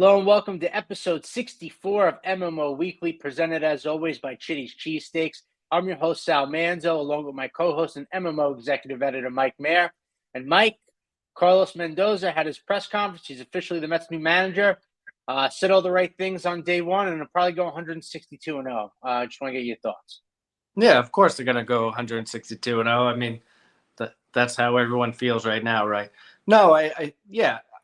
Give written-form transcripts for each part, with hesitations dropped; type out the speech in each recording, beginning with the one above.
Hello and welcome to episode 64 of MMO Weekly, presented as always by Chitty's Cheesesteaks. I'm your host, Sal Manzo, along with my co-host and MMO executive editor, Mike Mayer. And Mike, Carlos Mendoza had his press conference. He's officially the Mets' new manager. Said all the right things on day one, and he'll probably go 162-0. I just want to get your thoughts. Yeah, of course they're going to go 162-0. I mean, that's how everyone feels right now, right? No,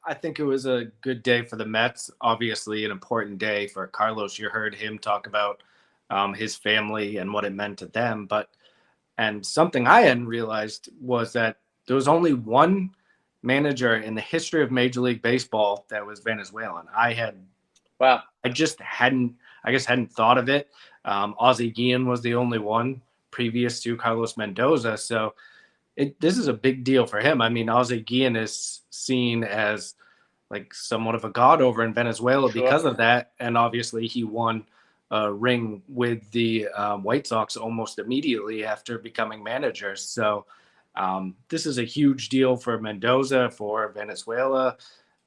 I think it was a good day for the Mets. Obviously, an important day for Carlos. You heard him talk about his family and what it meant to them. And something I hadn't realized was that there was only one manager in the history of Major League Baseball that was Venezuelan. I just hadn't thought of it. Ozzie Guillen was the only one previous to Carlos Mendoza. So this is a big deal for him. I mean, Ozzie Guillen is seen as like somewhat of a god over in Venezuela because of that. And obviously he won a ring with the White Sox almost immediately after becoming manager. So this is a huge deal for Mendoza, for Venezuela,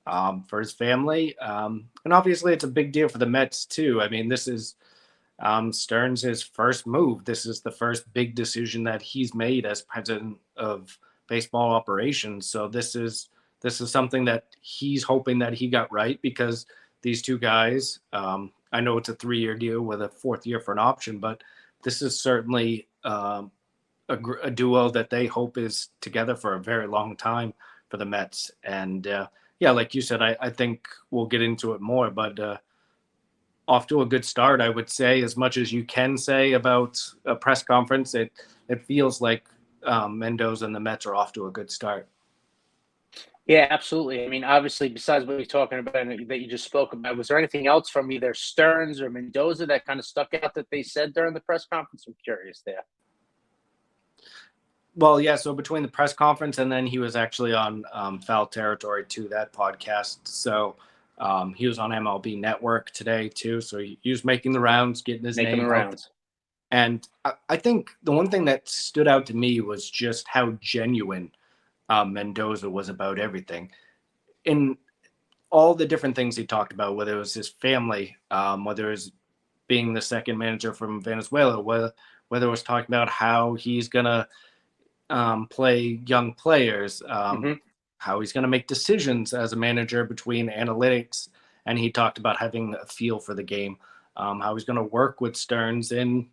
for his family. And obviously it's a big deal for the Mets too. I mean, this is Stearns' first move. This is the first big decision that he's made as president of baseball operations. So this is something that he's hoping that he got right, because these two guys, I know it's a 3-year deal with a 4th year for an option, but this is certainly a duo that they hope is together for a very long time for the Mets. And like you said, I think we'll get into it more, but off to a good start, I would say. As much as you can say about a press conference, it feels like Mendoza and the Mets are off to a good start. Yeah, absolutely. I mean, obviously, besides what you're talking about and that you just spoke about, was there anything else from either Stearns or Mendoza that kind of stuck out that they said during the press conference? I'm curious there. Well, yeah, so between the press conference and then he was actually on Foul Territory too, that podcast. So he was on MLB Network today too. So he was making the rounds, getting his name out. And I think the one thing that stood out to me was just how genuine Mendoza was about everything. In all the different things he talked about, whether it was his family, whether it was being the second manager from Venezuela, whether it was talking about how he's going to play young players, how he's going to make decisions as a manager between analytics. And he talked about having a feel for the game, how he's going to work with Stearns in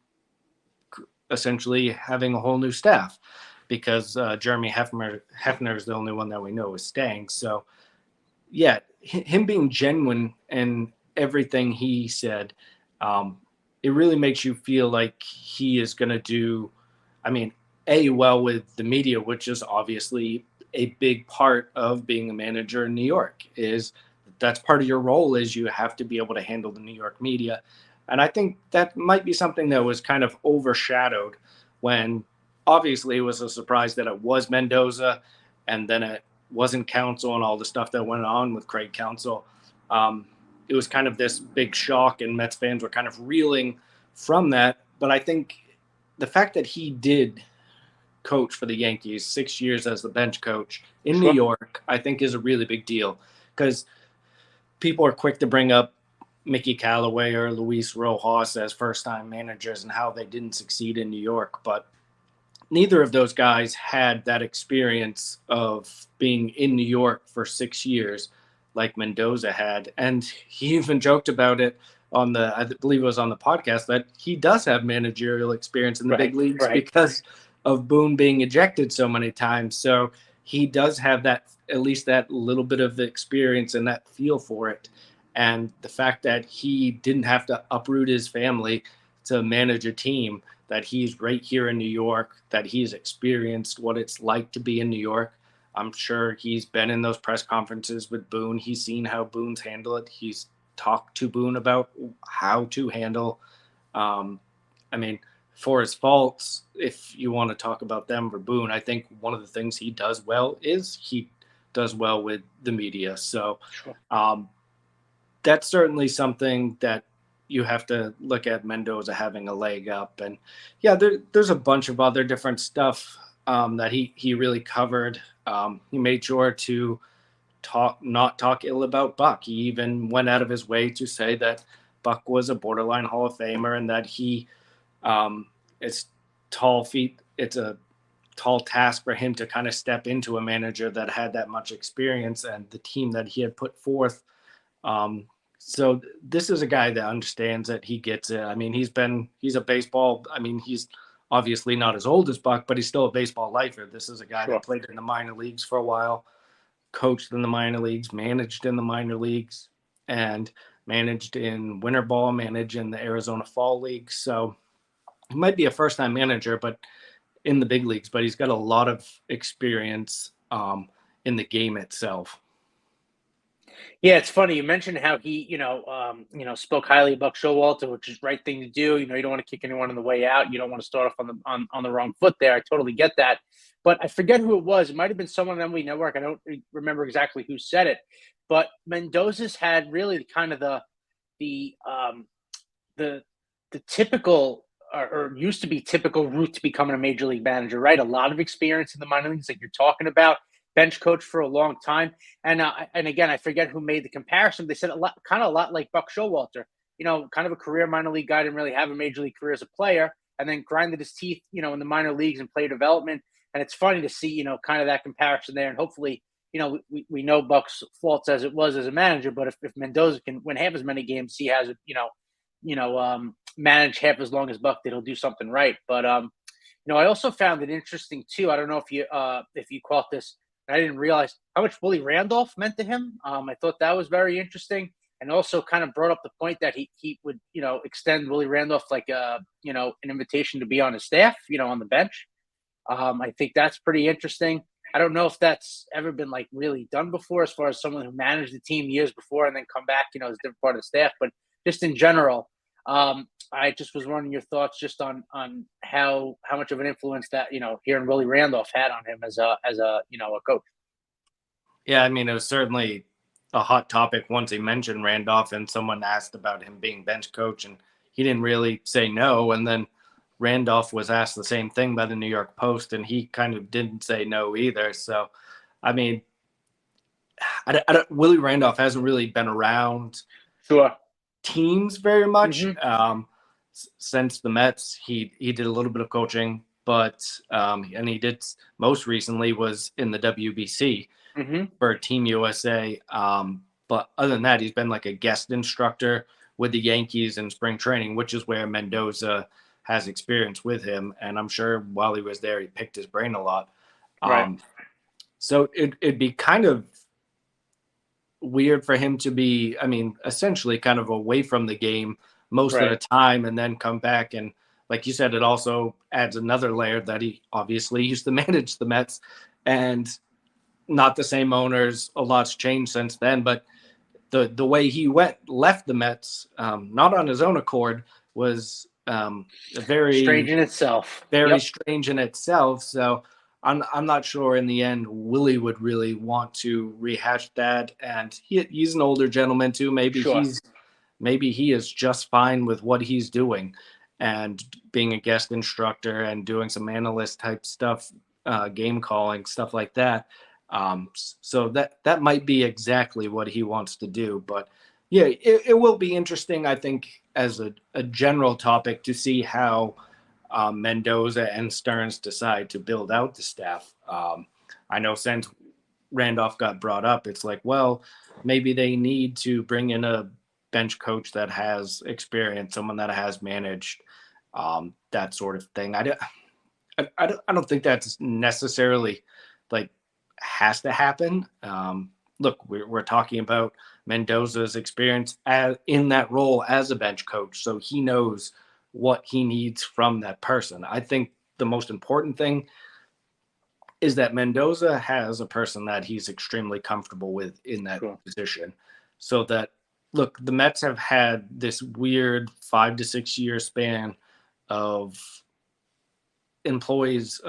essentially having a whole new staff, because Jeremy Hefner is the only one that we know is staying. So, yeah, him being genuine in everything he said, it really makes you feel like he is going to do, well with the media, which is obviously a big part of being a manager in New York. That's part of your role, is you have to be able to handle the New York media. And I think that might be something that was kind of overshadowed when obviously it was a surprise that it was Mendoza, and then it wasn't Counsell and all the stuff that went on with Craig Counsell. It was kind of this big shock, and Mets fans were kind of reeling from that. But I think the fact that he did coach for the Yankees 6 years as the bench coach in New York, I think is a really big deal, because people are quick to bring up Mickey Callaway or Luis Rojas as first-time managers and how they didn't succeed in New York. But neither of those guys had that experience of being in New York for 6 years like Mendoza had. And he even joked about it I believe it was on the podcast, that he does have managerial experience in the big leagues because of Boone being ejected so many times. So he does have that, at least that little bit of the experience and that feel for it. And the fact that he didn't have to uproot his family to manage a team, that he's right here in New York, that he's experienced what it's like to be in New York. I'm sure he's been in those press conferences with Boone. He's seen how Boone's handle it. He's talked to Boone about how to handle, for his faults, if you want to talk about them for Boone, I think one of the things he does well is he does well with the media. So that's certainly something that you have to look at Mendoza having a leg up. And yeah, there's a bunch of other different stuff that he really covered. He made sure to not talk ill about Buck. He even went out of his way to say that Buck was a borderline Hall of Famer and that it's tall feet. It's a tall task for him to kind of step into a manager that had that much experience and the team that he had put forth. So this is a guy that understands that he gets it. I mean, he's a baseball. I mean, he's obviously not as old as Buck, but he's still a baseball lifer. This is a guy that played in the minor leagues for a while, coached in the minor leagues, managed in the minor leagues, and managed in winter ball, managed in the Arizona Fall League. So he might be a first-time manager, but in the big leagues, but he's got a lot of experience in the game itself. Yeah, it's funny. You mentioned how he, spoke highly about Showalter, which is the right thing to do. You don't want to kick anyone on the way out. You don't want to start off on the wrong foot there. I totally get that. But I forget who it was. It might have been someone on MLB Network. I don't remember exactly who said it. But Mendoza's had really kind of the typical or used to be typical route to becoming a major league manager, right? A lot of experience in the minor leagues, like you're talking about. Bench coach for a long time, and again, I forget who made the comparison. They said a lot like Buck Showalter. Kind of a career minor league guy, didn't really have a major league career as a player, and then grinded his teeth, in the minor leagues and player development. And it's funny to see, kind of that comparison there. And hopefully, we know Buck's faults as it was as a manager, but if Mendoza can win half as many games, he has, managed half as long as Buck did, he'll do something right. But I also found it interesting too. I don't know if you caught this. I didn't realize how much Willie Randolph meant to him. I thought that was very interesting, and also kind of brought up the point that he would extend Willie Randolph like an invitation to be on his staff, on the bench. I think that's pretty interesting. I don't know if that's ever been like really done before, as far as someone who managed the team years before and then come back, as a different part of the staff. But just in general, I just was wondering your thoughts just on how much of an influence that hearing Willie Randolph had on him as a coach. Yeah, I mean, it was certainly a hot topic once he mentioned Randolph, and someone asked about him being bench coach, and he didn't really say no. And then Randolph was asked the same thing by the New York Post, and he kind of didn't say no either. So, I mean, Willie Randolph hasn't really been around. Sure. Teams very much since the Mets. He did a little bit of coaching, but and he did most recently was in the WBC for Team USA. But other than that, he's been like a guest instructor with the Yankees in spring training, which is where Mendoza has experience with him. And I'm sure while he was there, he picked his brain a lot. Right. So it'd be kind of weird for him to be, I mean, essentially kind of away from the game most of the time and then come back. And like you said, it also adds another layer that he obviously used to manage the Mets and not the same owners. A lot's changed since then, but the way he left the Mets, not on his own accord, was very strange in itself. Very strange in itself. So I'm not sure in the end Willie would really want to rehash that. And he's an older gentleman too. Maybe he is just fine with what he's doing and being a guest instructor and doing some analyst type stuff, game calling, stuff like that. So that might be exactly what he wants to do. But yeah, it will be interesting, I think, as a general topic to see how Mendoza and Stearns decide to build out the staff. I know since Randolph got brought up, it's like, well, maybe they need to bring in a bench coach that has experience, someone that has managed, that sort of thing. I don't think that's necessarily like has to happen. Look, we're talking about Mendoza's experience in that role as a bench coach, so he knows what he needs from that person. I think the most important thing is that Mendoza has a person that he's extremely comfortable with in that position. So that, look, the Mets have had this weird 5 to 6 year span of employees,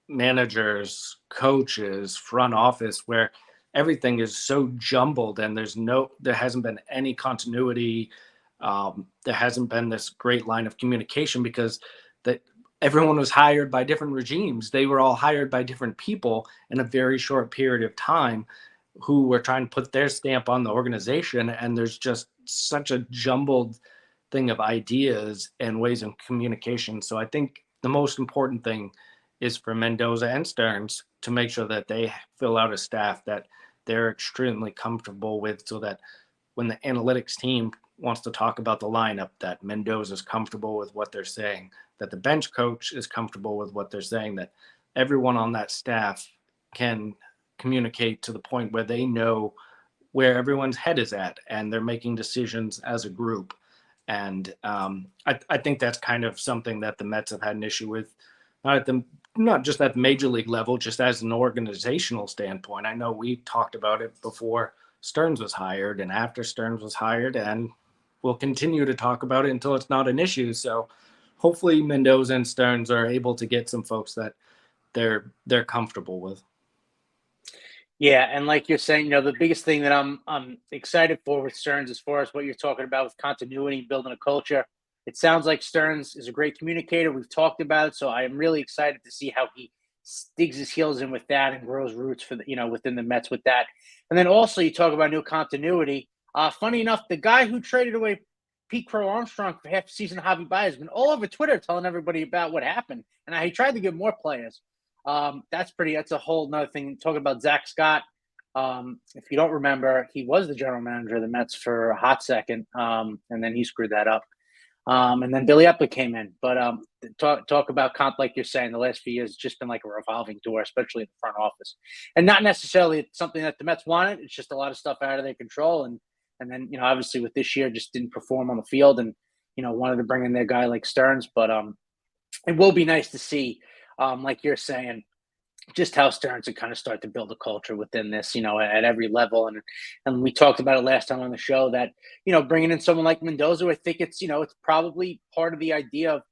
managers, coaches, front office, where everything is so jumbled and there hasn't been any continuity. There hasn't been this great line of communication because everyone was hired by different regimes. They were all hired by different people in a very short period of time. who were trying to put their stamp on the organization, and there's just such a jumbled thing of ideas and ways of communication. So I think the most important thing is for Mendoza and Stearns to make sure that they fill out a staff that they're extremely comfortable with, so that when the analytics team wants to talk about the lineup, that Mendoza is comfortable with what they're saying, that the bench coach is comfortable with what they're saying, that everyone on that staff can communicate to the point where they know where everyone's head is at and they're making decisions as a group. And I think that's kind of something that the Mets have had an issue with, not just at the major league level, just as an organizational standpoint. I know we talked about it before Stearns was hired and after Stearns was hired, and we'll continue to talk about it until it's not an issue. So hopefully Mendoza and Stearns are able to get some folks that they're comfortable with. Yeah, and like you're saying, the biggest thing that I'm excited for with Stearns, as far as what you're talking about with continuity, building a culture, it sounds like Stearns is a great communicator. We've talked about it, so I am really excited to see how he digs his heels in with that and grows roots for within the Mets with that. And then also you talk about new continuity. Funny enough, the guy who traded away Pete Crow Armstrong for half the season, Javi Baez, has been all over Twitter telling everybody about what happened, and he tried to get more players. That's a whole nother thing. Talking about Zach Scott. If you don't remember, he was the general manager of the Mets for a hot second. And then he screwed that up. And then Billy Epler came in. But talk about comp, like you're saying, the last few years, it's just been like a revolving door, especially in the front office. And not necessarily something that the Mets wanted. It's just a lot of stuff out of their control. And then, obviously with this year, just didn't perform on the field and, wanted to bring in their guy like Stearns. But it will be nice to see, like you're saying, just how Stearns would kind of start to build a culture within this, at every level. And we talked about it last time on the show that, bringing in someone like Mendoza, I think it's probably part of the idea of,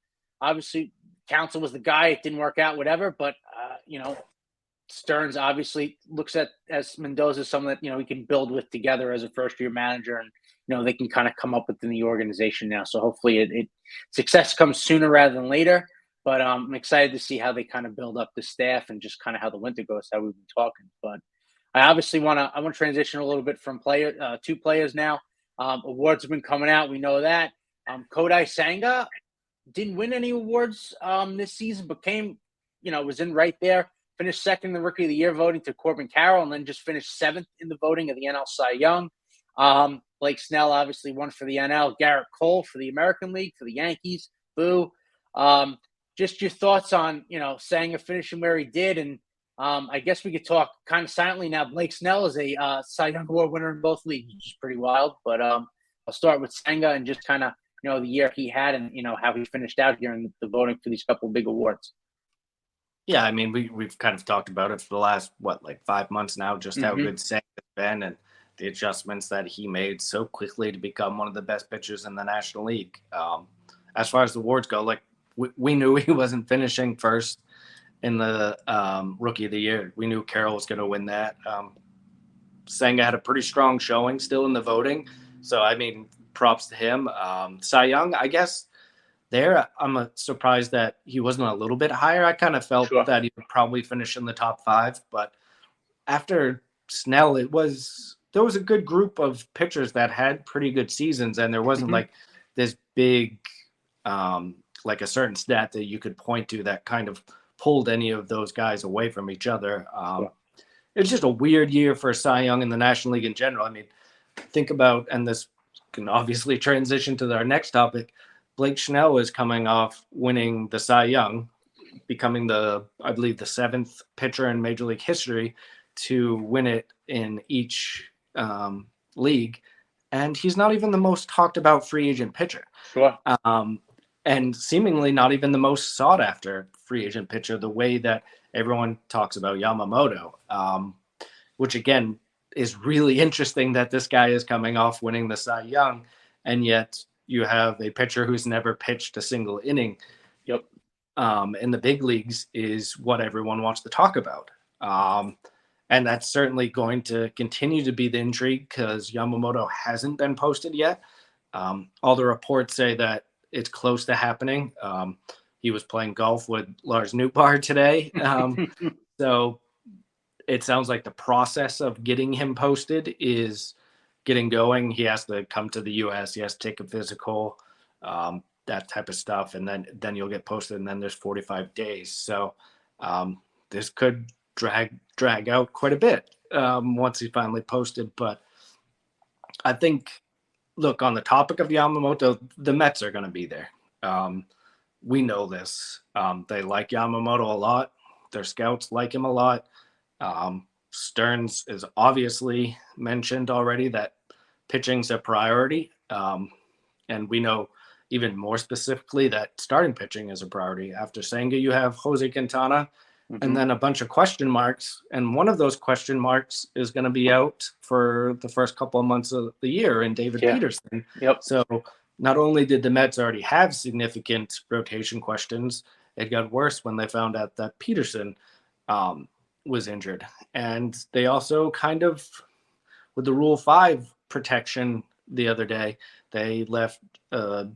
obviously Counsell was the guy, it didn't work out, whatever. But, Stearns obviously looks at as Mendoza, someone that, he can build with together as a first year manager, and, they can kind of come up within the organization now. So hopefully success comes sooner rather than later. But I'm excited to see how they kind of build up the staff and just kind of how the winter goes, how we've been talking. But I obviously want to transition a little bit from two players now. Awards have been coming out. We know that. Kodai Senga didn't win any awards this season, but was in right there. Finished second in the Rookie of the Year voting to Corbin Carroll, and then just finished seventh in the voting of the NL Cy Young. Blake Snell obviously won for the NL. Garrett Cole for the American League, for the Yankees. Boo. Just your thoughts on, Senga finishing where he did. And I guess we could talk kind of silently now. Blake Snell is a Cy Young Award winner in both leagues, which is pretty wild. But I'll start with Senga and just kind of, the year he had and, how he finished out here in the voting for these couple of big awards. Yeah, I mean, we've kind of talked about it for the last, 5 months now, just how good Senga has been and the adjustments that he made so quickly to become one of the best pitchers in the National League. As far as the awards go, we knew he wasn't finishing first in the Rookie of the Year. We knew Carroll was going to win that. Senga had a pretty strong showing still in the voting. So, I mean, props to him. Cy Young, I guess I'm surprised that he wasn't a little bit higher. I kind of felt that he would probably finish in the top 5. But after Snell, there was a good group of pitchers that had pretty good seasons. And there wasn't like this big like a certain stat that you could point to that kind of pulled any of those guys away from each other. It's just a weird year for Cy Young in the National League in general. I mean, think about, and this can obviously transition to our next topic, Blake Snell is coming off winning the Cy Young, becoming I believe the 7th pitcher in Major League history to win it in each league. And he's not even the most talked about free agent pitcher. And seemingly not even the most sought after free agent pitcher, the way that everyone talks about Yamamoto, which again is really interesting that this guy is coming off winning the Cy Young, and yet you have a pitcher who's never pitched a single inning. In the big leagues is what everyone wants to talk about. And that's certainly going to continue to be the intrigue because Yamamoto hasn't been posted yet. All the reports say that it's close to happening. He was playing golf with Lars Nootbaar today. So it sounds like the process of getting him posted is getting going. He has to come to the U.S. He has to take a physical, that type of stuff, and then you'll get posted, and then there's 45 days. So this could drag out quite a bit once he's finally posted. But I think, look, on the topic of Yamamoto, the Mets are going to be there. We know this. They like Yamamoto a lot. Their scouts like him a lot. Stearns is obviously mentioned already that pitching's a priority. And we know even more specifically that starting pitching is a priority. After Senga, you have Jose Quintana, and then a bunch of question marks. And one of those question marks is going to be out for the first couple of months of the year in David Peterson. So not only did the Mets already have significant rotation questions, it got worse when they found out that Peterson was injured. And they also kind of, with the Rule 5 protection the other day, they left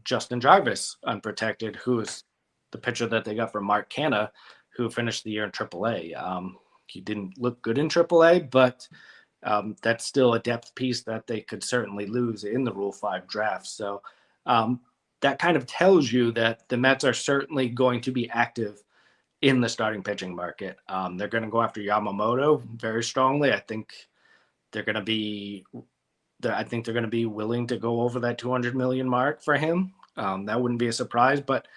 Justin Jarvis unprotected, who is the pitcher that they got from Mark Canha, who finished the year in AAA. He didn't look good in AAA, but that's still a depth piece that they could certainly lose in the Rule 5 draft. So that kind of tells you that the Mets are certainly going to be active in the starting pitching market. They're going to go after Yamamoto very strongly. I think they're going to be willing to go over that 200 million mark for him. That wouldn't be a surprise, but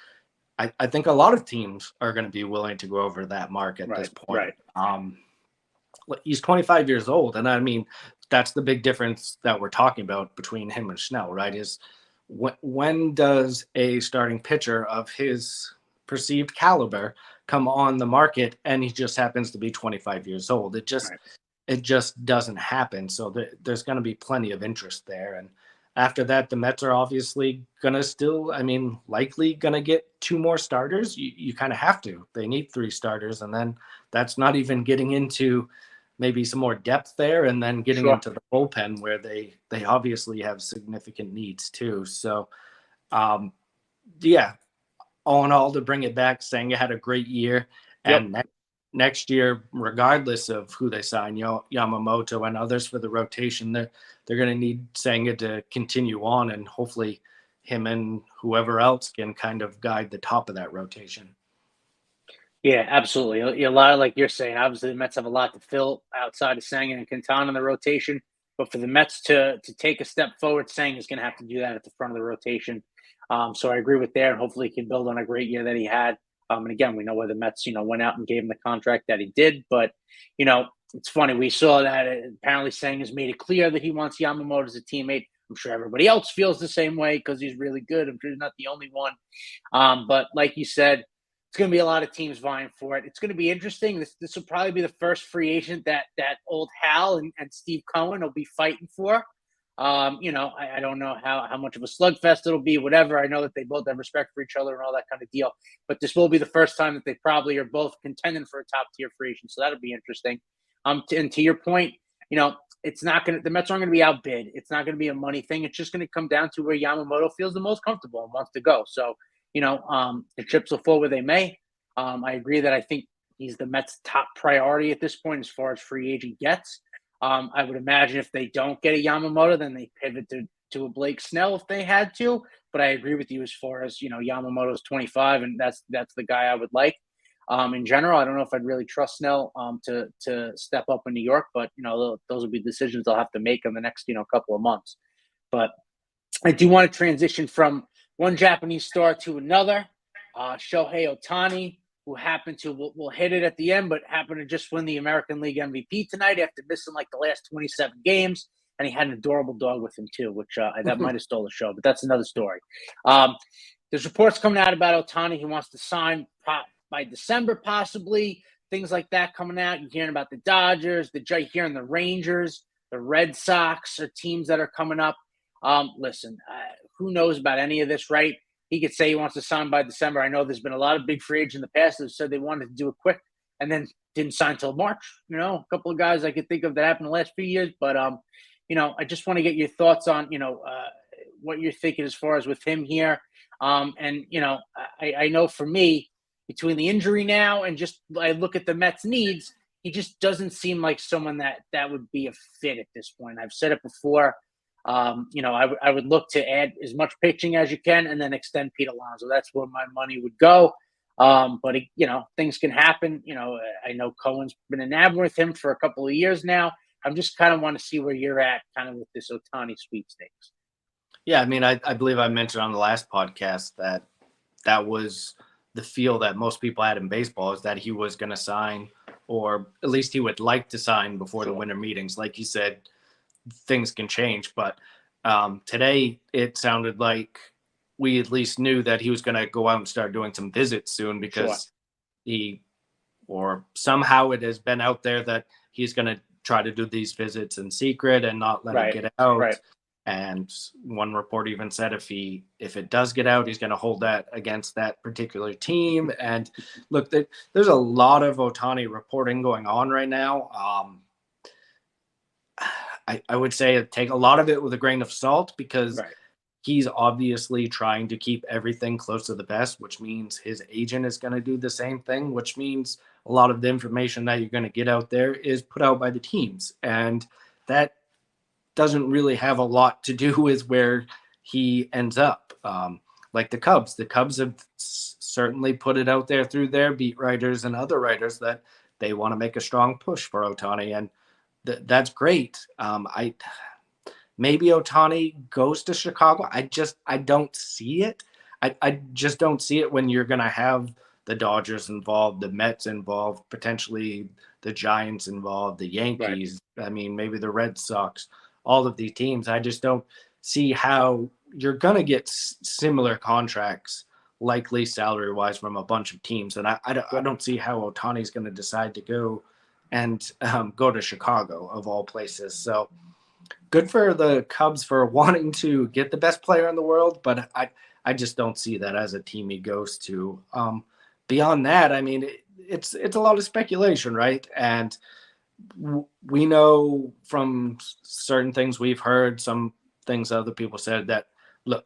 I think a lot of teams are going to be willing to go over that mark at this point. He's 25 years old. And I mean, that's the big difference that we're talking about between him and Snell, right? Is when does a starting pitcher of his perceived caliber come on the market and he just happens to be 25 years old? It just doesn't happen. So there's going to be plenty of interest there. And after that, the Mets are obviously going to likely going to get 2 more starters. You kind of have to. They need 3 starters. And then that's not even getting into maybe some more depth there, and then getting into the bullpen where they obviously have significant needs too. So, all in all, to bring it back, Senga had a great year. And next year, regardless of who they sign, Yamamoto and others for the rotation, they're going to need Senga to continue on, and hopefully him and whoever else can kind of guide the top of that rotation. Yeah, absolutely. A lot of, like you're saying, obviously the Mets have a lot to fill outside of Senga and Quintana in the rotation, but for the Mets to take a step forward, Senga is going to have to do that at the front of the rotation. So I agree with that, and hopefully he can build on a great year that he had. And again, we know where the Mets, went out and gave him the contract that he did. But, it's funny. We saw that apparently Senga has made it clear that he wants Yamamoto as a teammate. I'm sure everybody else feels the same way because he's really good. I'm sure he's not the only one. But like you said, it's going to be a lot of teams vying for it. It's going to be interesting. This will probably be the first free agent that old Hal and Steve Cohen will be fighting for. I don't know how much of a slugfest it'll be, whatever. I know that they both have respect for each other and all that kind of deal. But this will be the first time that they probably are both contending for a top-tier free agent. So that'll be interesting. And to your point, it's not going to – the Mets aren't going to be outbid. It's not going to be a money thing. It's just going to come down to where Yamamoto feels the most comfortable and wants to go. So, the chips will fall where they may. I agree that I think he's the Mets' top priority at this point as far as free agent gets. I would imagine if they don't get a Yamamoto, then they pivot to a Blake Snell if they had to. But I agree with you as far as, Yamamoto's 25, and that's the guy I would like. In general, I don't know if I'd really trust Snell to step up in New York, but, those will be decisions they'll have to make in the next, couple of months. But I do want to transition from one Japanese star to another. Shohei Ohtani, who happened to, we'll hit it at the end, but happened to just win the American League MVP tonight after missing like the last 27 games. And he had an adorable dog with him too, which that might have stole the show, but that's another story. There's reports coming out about Ohtani. He wants to sign by December, possibly. Things like that coming out. You're hearing about the Dodgers, you're hearing the Rangers, the Red Sox are teams that are coming up. Listen, who knows about any of this, right? He could say he wants to sign by December. I know there's been a lot of big free agents in the past that said they wanted to do it quick and then didn't sign until March. A couple of guys I could think of that happened the last few years. But, I just want to get your thoughts on, what you're thinking as far as with him here. I know for me, between the injury now and just I look at the Mets' needs, he just doesn't seem like someone that would be a fit at this point. I've said it before. I would look to add as much pitching as you can and then extend Pete Alonso. That's where my money would go. But things can happen. I know Cohen's been enamored with him for a couple of years now. I'm just kind of want to see where you're at kind of with this Ohtani sweepstakes. Yeah, I mean, I believe I mentioned on the last podcast that was the feel that most people had in baseball, is that he was going to sign, or at least he would like to sign before the winter meetings. Like you said, things can change. But today it sounded like we at least knew that he was going to go out and start doing some visits soon, because somehow it has been out there that he's going to try to do these visits in secret and not let it get out. Right. And one report even said if it does get out, he's going to hold that against that particular team. And look, there's a lot of Ohtani reporting going on right now. I would say take a lot of it with a grain of salt, because he's obviously trying to keep everything close to the vest, which means his agent is going to do the same thing, which means a lot of the information that you're going to get out there is put out by the teams. And that doesn't really have a lot to do with where he ends up. Like the Cubs have certainly put it out there through their beat writers and other writers that they want to make a strong push for Ohtani. And that's great. Maybe Ohtani goes to Chicago. I don't see it. I just don't see it when you're going to have the Dodgers involved, the Mets involved, potentially the Giants involved, the Yankees. I mean, maybe the Red Sox, all of these teams. I just don't see how you're going to get similar contracts, likely salary-wise, from a bunch of teams. And I don't see how Ohtani's going to decide to go and go to Chicago, of all places. So good for the Cubs for wanting to get the best player in the world, but I just don't see that as a team he goes to. Beyond that, I mean, it's a lot of speculation, right? And we know from certain things we've heard, some things other people said, that, look,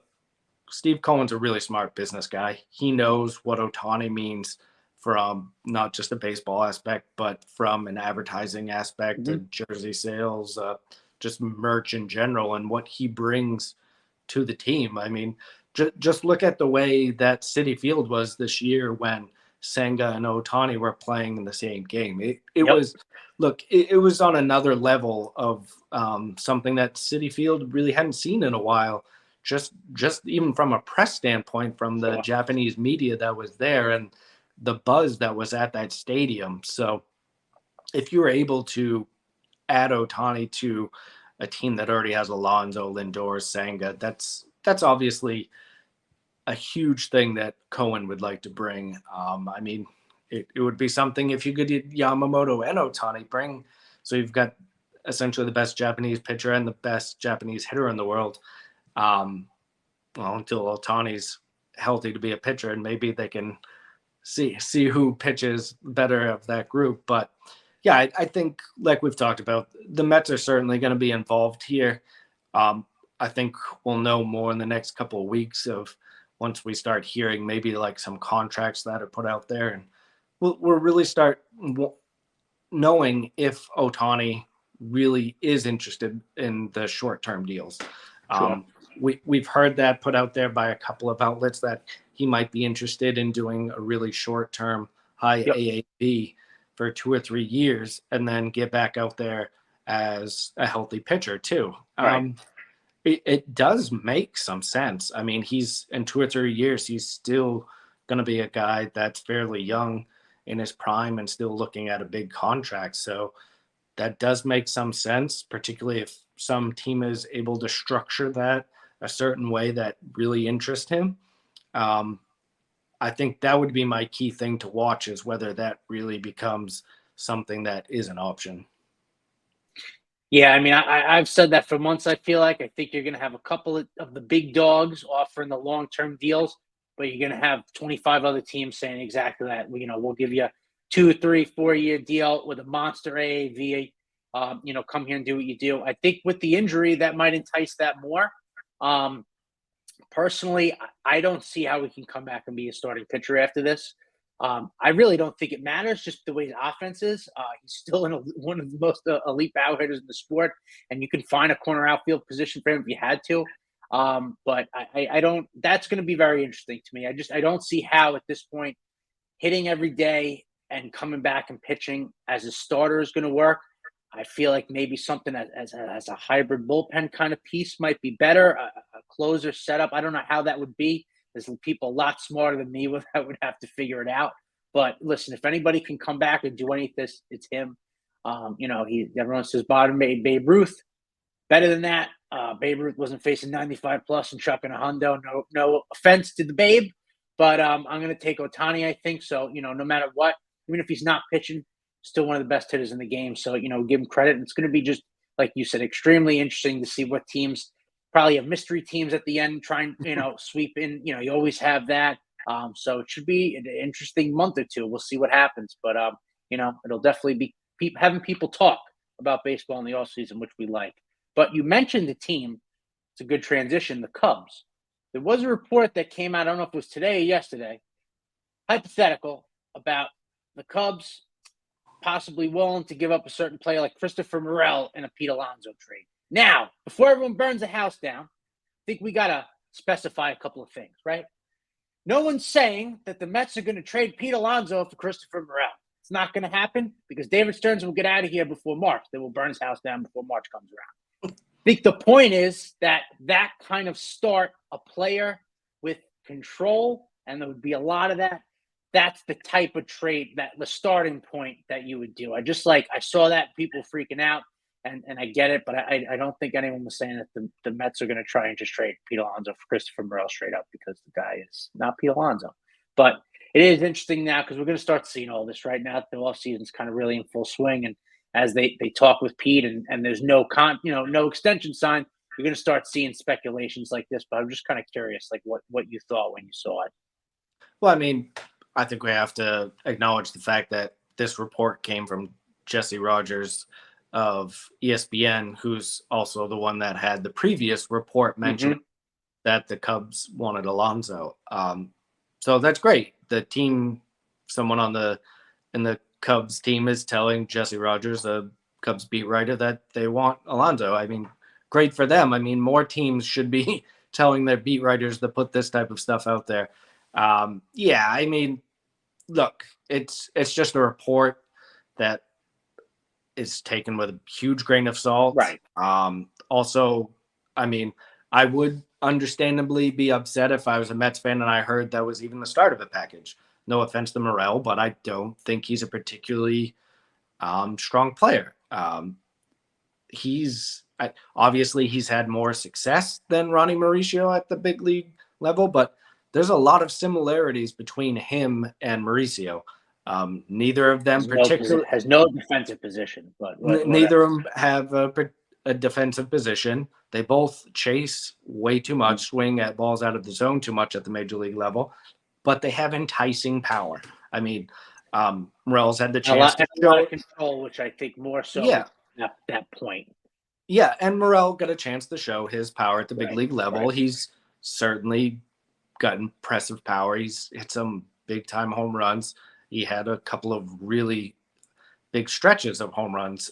Steve Cohen's a really smart business guy. He knows what Ohtani means from not just a baseball aspect, but from an advertising aspect, to jersey sales, just merch in general, and what he brings to the team. I mean, just look at the way that Citi Field was this year when Senga and Ohtani were playing in the same game. It was on another level of something that Citi Field really hadn't seen in a while. Just even from a press standpoint, from the Japanese media that was there and the buzz that was at that stadium. So if you were able to add Ohtani to a team that already has Alonso, Lindor, Senga, that's obviously a huge thing that Cohen would like to bring. I mean, it would be something if you could get Yamamoto and Ohtani bring. So you've got essentially the best Japanese pitcher and the best Japanese hitter in the world. Well, until Ohtani's healthy to be a pitcher, and maybe they can see who pitches better of that group. But yeah, I think, like we've talked about, the Mets are certainly going to be involved here. I think we'll know more in the next couple of weeks, of once we start hearing maybe like some contracts that are put out there, and we'll really start knowing if Ohtani really is interested in the short-term deals. We've heard that put out there by a couple of outlets that he might be interested in doing a really short-term high AAV for 2 or 3 years, and then get back out there as a healthy pitcher too. It does make some sense. I mean, he's in 2 or 3 years, he's still going to be a guy that's fairly young in his prime and still looking at a big contract. So that does make some sense, particularly if some team is able to structure that a certain way that really interests him. I think that would be my key thing to watch, is whether that really becomes something that is an option. Yeah, I mean, I've said that for months. I feel like I think you're going to have a couple of the big dogs offering the long-term deals, but you're going to have 25 other teams saying exactly that. We'll give you a 2, 3, 4-year deal with a monster AAV. Come here and do what you do. I think with the injury, that might entice that more. Personally, I don't see how we can come back and be a starting pitcher after this. I really don't think it matters just the way his offense is. He's still one of the most elite power hitters in the sport, and you can find a corner outfield position for him if you had to. But I don't. That's going to be very interesting to me. I don't see how at this point hitting every day and coming back and pitching as a starter is going to work. I feel like maybe something as a hybrid bullpen kind of piece might be better. A closer setup. I don't know how that would be. There's people a lot smarter than me that would have to figure it out. But listen, if anybody can come back and do any of this, it's him. Everyone says bottom made Babe Ruth. Better than that. Babe Ruth wasn't facing 95 plus and chucking a hundo. No offense to the Babe, but I'm going to take Ohtani, I think. So, no matter what, even if he's not pitching, still one of the best hitters in the game. So, give him credit. And it's going to be just, like you said, extremely interesting to see what teams probably have mystery teams at the end trying, sweep in. You always have that. So it should be an interesting month or two. We'll see what happens. But, it'll definitely be having people talk about baseball in the offseason, which we like. But you mentioned the team. It's a good transition, the Cubs. There was a report that came out, I don't know if it was today or yesterday, hypothetical, about the Cubs possibly willing to give up a certain player like Christopher Morel in a Pete Alonso trade. Now, before everyone burns the house down, I think we got to specify a couple of things, right? No one's saying that the Mets are going to trade Pete Alonso for Christopher Morel. It's not going to happen because David Stearns will get out of here before March. They will burn his house down before March comes around. I think the point is that kind of start a player with control, and there would be a lot of that. That's the type of trade, that the starting point that you would do. I saw that, people freaking out, and I get it, but I don't think anyone was saying that the Mets are going to try and just trade Pete Alonso for Christopher Morel straight up because the guy is not Pete Alonso. But it is interesting now because we're going to start seeing all this right now. The offseason is kind of really in full swing, and as they talk with Pete and there's no extension sign, you're going to start seeing speculations like this. But I'm just kind of curious, like what you thought when you saw it. Well, I mean, I think we have to acknowledge the fact that this report came from Jesse Rogers of ESPN, who's also the one that had the previous report mentioning that the Cubs wanted Alonso. So that's great. The team, someone in the Cubs team is telling Jesse Rogers, a Cubs beat writer, that they want Alonso. I mean, great for them. I mean, more teams should be telling their beat writers to put this type of stuff out there. Yeah, I mean, look, it's just a report that is taken with a huge grain of salt. Right. Also, I mean, I would understandably be upset if I was a Mets fan and I heard that was even the start of a package. No offense to Morel, but I don't think he's a particularly strong player. Obviously he's had more success than Ronnie Mauricio at the big league level, but there's a lot of similarities between him and Mauricio. Neither of them has no defensive position, but neither of them have a defensive position. They both chase way too much, swing at balls out of the zone too much at the major league level, but they have enticing power. I mean, Morel's had the chance to show a lot of control, which I think more so at that point. Yeah, and Morel got a chance to show his power at the big league level. Right. He's certainly got impressive power. He's hit some big-time home runs. He had a couple of really big stretches of home runs.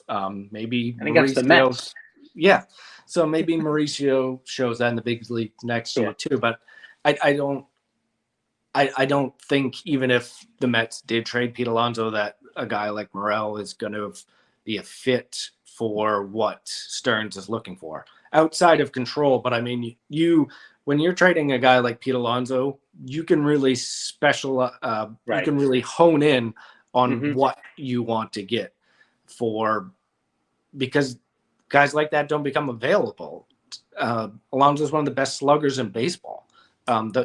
Maybe against the Mets. Yeah, so maybe Mauricio shows that in the big league next year too. But I don't think even if the Mets did trade Pete Alonso, that a guy like Morel is going to be a fit for what Stearns is looking for outside of control. But I mean, when you're trading a guy like Pete Alonso, you can really you can really hone in on what you want to get because guys like that don't become available. Alonso is one of the best sluggers in baseball.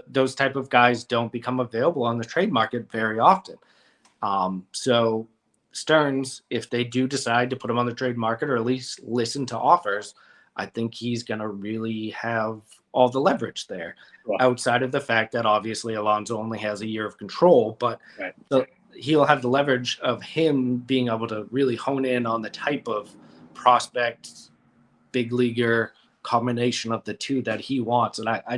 Those type of guys don't become available on the trade market very often. So Stearns, if they do decide to put him on the trade market or at least listen to offers, I think he's going to really have all the leverage there. Wow. Outside of the fact that obviously Alonso only has a year of control, but he'll have the leverage of him being able to really hone in on the type of prospect, big leaguer combination of the two that he wants. And I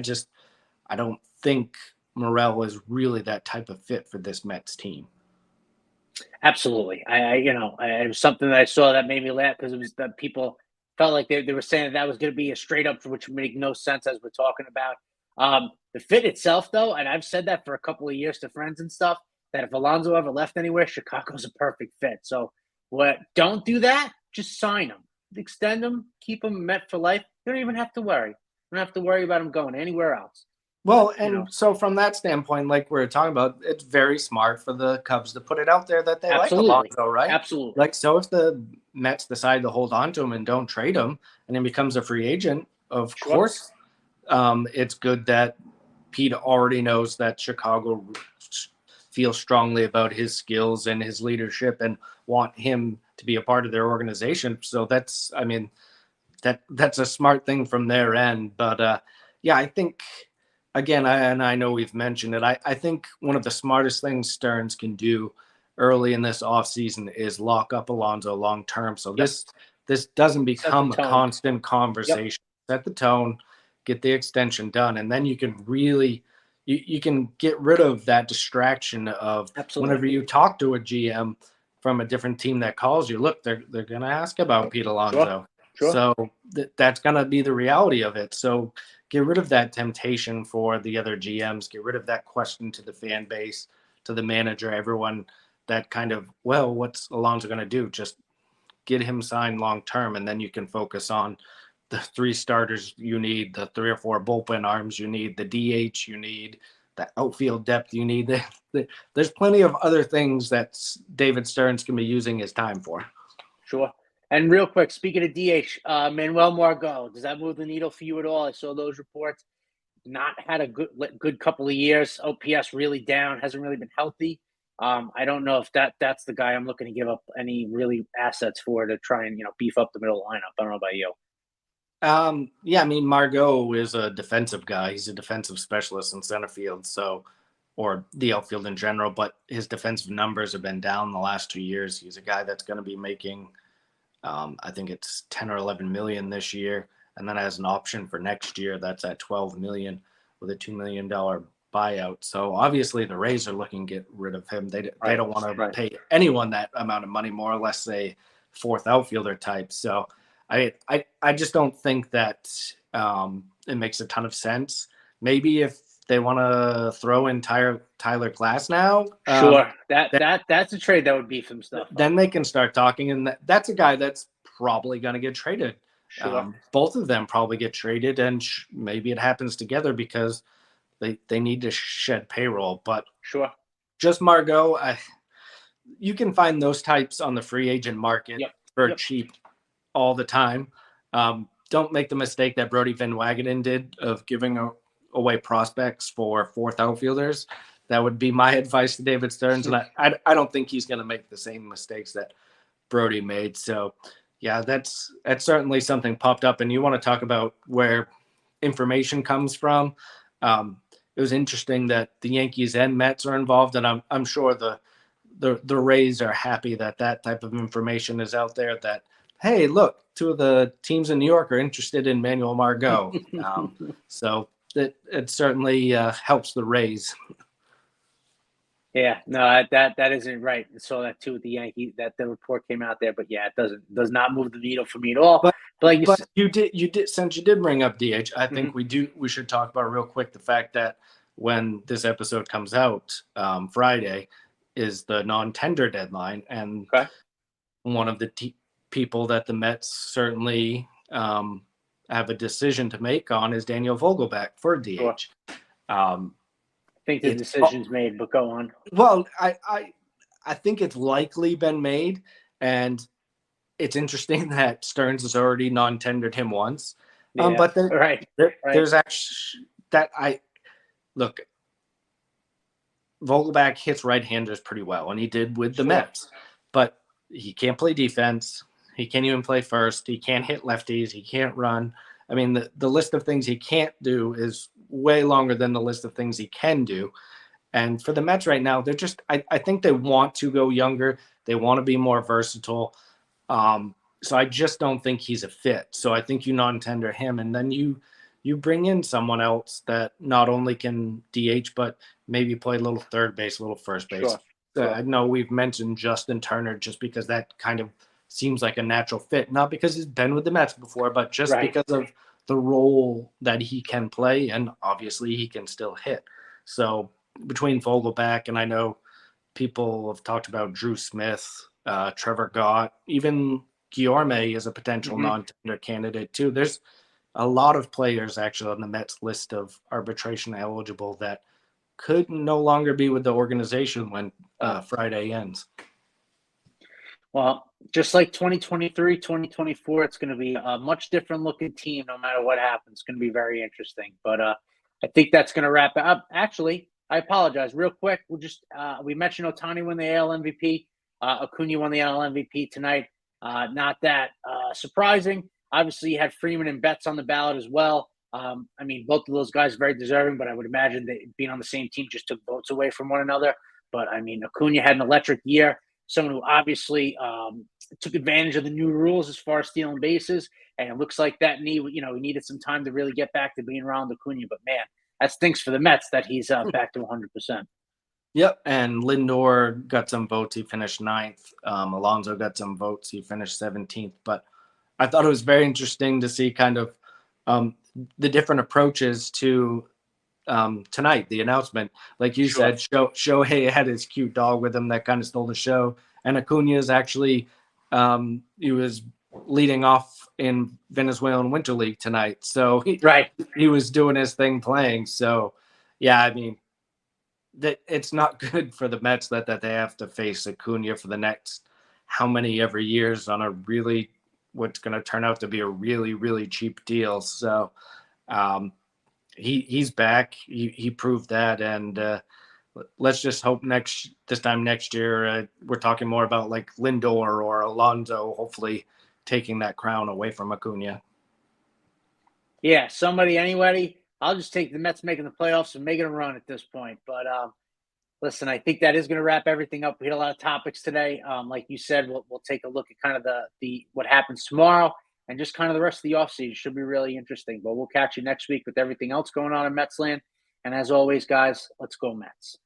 don't think Morel is really that type of fit for this Mets team. Absolutely. It was something that I saw that made me laugh because it was that people felt like they were saying that was going to be a straight up, which would make no sense as we're talking about. The fit itself, though, and I've said that for a couple of years to friends and stuff, that if Alonso ever left anywhere, Chicago's a perfect fit. So don't do that. Just sign him, extend him, keep him Met for life. You don't even have to worry. You don't have to worry about him going anywhere else. Well, so from that standpoint, like we were talking about, it's very smart for the Cubs to put it out there that they like Alonso, right? Absolutely. Like, so if the Mets decide to hold on to him and don't trade him and he becomes a free agent, of course, it's good that Pete already knows that Chicago feels strongly about his skills and his leadership and want him to be a part of their organization. So that's a smart thing from their end. But I think, again, I know we've mentioned it, I think one of the smartest things Stearns can do early in this offseason is lock up Alonso long term. So this doesn't become a constant conversation. Set the tone, get the extension done, and then you can really you can get rid of that distraction of whenever you talk to a GM from a different team that calls you, look, they're going to ask about Pete Alonso. Sure. So that's going to be the reality of it. So get rid of that temptation for the other GMs. Get rid of that question to the fan base, to the manager, everyone, that kind of, well, what's Alonso going to do? Just get him signed long term, and then you can focus on the 3 starters you need, the 3 or 4 bullpen arms you need, the DH you need, the outfield depth you need. There's plenty of other things that David Stearns can be using his time for. Sure. And real quick, speaking of DH, Manuel Margot, does that move the needle for you at all? I saw those reports. Not had a good couple of years. OPS really down. Hasn't really been healthy. I don't know if that's the guy I'm looking to give up any really assets for to try and beef up the middle lineup. I don't know about you. Margot is a defensive guy. He's a defensive specialist in center field, or the outfield in general, but his defensive numbers have been down the last 2 years. He's a guy that's going to be making, I think it's 10 or 11 million this year, and then has an option for next year that's at 12 million with a $2 million buyout. So obviously the Rays are looking to get rid of him. They don't want to pay anyone that amount of money, more or less a 4th outfielder type. So I just don't think that it makes a ton of sense. Maybe if they want to throw in Tyler Glasnow, sure, that's a trade that would beef some stuff. Then they can start talking, and that's a guy that's probably going to get traded. Sure. Both of them probably get traded, and maybe it happens together because they need to shed payroll. But sure, just Margot, you can find those types on the free agent market for cheap all the time. Don't make the mistake that Brody Van Wagenen did of giving away prospects for 4th outfielders. That would be my advice to David Stearns, and I don't think he's going to make the same mistakes that Brody made. So, yeah, that's certainly something popped up. And you want to talk about where information comes from? It was interesting that the Yankees and Mets are involved, and I'm sure the Rays are happy that type of information is out there. That, hey, look, 2 of the teams in New York are interested in Manuel Margot. So it certainly helps the Rays. Yeah, no, that isn't right. I saw that too with the Yankees. That the report came out there, but yeah, it does not move the needle for me at all. But you did since you did bring up DH, I think we should talk about real quick the fact that when this episode comes out, Friday is the non-tender deadline, and one of the people that the Mets certainly have a decision to make on is Daniel Vogelbach for DH. Sure. I think the decision's made, but go on. Well, I think it's likely been made, and it's interesting that Stearns has already non-tendered him once. But there's actually that look. Vogelbach hits right-handers pretty well, and he did with the Mets. But he can't play defense. He can't even play first. He can't hit lefties. He can't run. I mean, the list of things he can't do is way longer than the list of things he can do. And for the Mets right now, they're just I think they want to go younger. They want to be more versatile. So I just don't think he's a fit. So I think you non-tender him, and then you you bring in someone else that not only can DH, but maybe play a little third base, a little first base. Sure. I know we've mentioned Justin Turner just because that kind of seems like a natural fit, not because he's been with the Mets before, but just because of the role that he can play, and obviously he can still hit. So between Vogelback, and I know people have talked about Drew Smith, Trevor Gott, even Guillorme is a potential non-tender candidate too. There's a lot of players actually on the Mets list of arbitration eligible that could no longer be with the organization when Friday ends. Well, just like 2023, 2024, it's going to be a much different looking team no matter what happens. It's going to be very interesting. But I think that's going to wrap it up. Actually, I apologize. Real quick, we mentioned Ohtani won the AL MVP. Acuna won the AL MVP tonight. Not that surprising. Obviously, you had Freeman and Betts on the ballot as well. I mean, both of those guys are very deserving, but I would imagine that being on the same team just took votes away from one another. But, I mean, Acuna had an electric year. Someone who obviously took advantage of the new rules as far as stealing bases. And it looks like that he needed some time to really get back to being around Acuna. But, man, that stinks for the Mets that he's back to 100%. Yep, and Lindor got some votes. He finished 9th. Alonso got some votes. He finished 17th. But I thought it was very interesting to see kind of the different approaches to tonight, the announcement. Like you said, Shohei had his cute dog with him that kind of stole the show. And Acuna is actually, he was leading off in Venezuelan Winter League tonight. So he was doing his thing playing. So, yeah, I mean, it's not good for the Mets that they have to face Acuna for the next how many ever years on a really, what's going to turn out to be a really, really cheap deal. So, he's back. He proved that, and let's just hope this time next year we're talking more about like Lindor or Alonso, hopefully taking that crown away from Acuna. Yeah, anybody. I'll just take the Mets making the playoffs and making a run at this point. But listen, I think that is going to wrap everything up. We had a lot of topics today. Like you said, we'll take a look at kind of the what happens tomorrow. And just kind of the rest of the offseason should be really interesting. But we'll catch you next week with everything else going on in Metsland. And as always, guys, let's go Mets.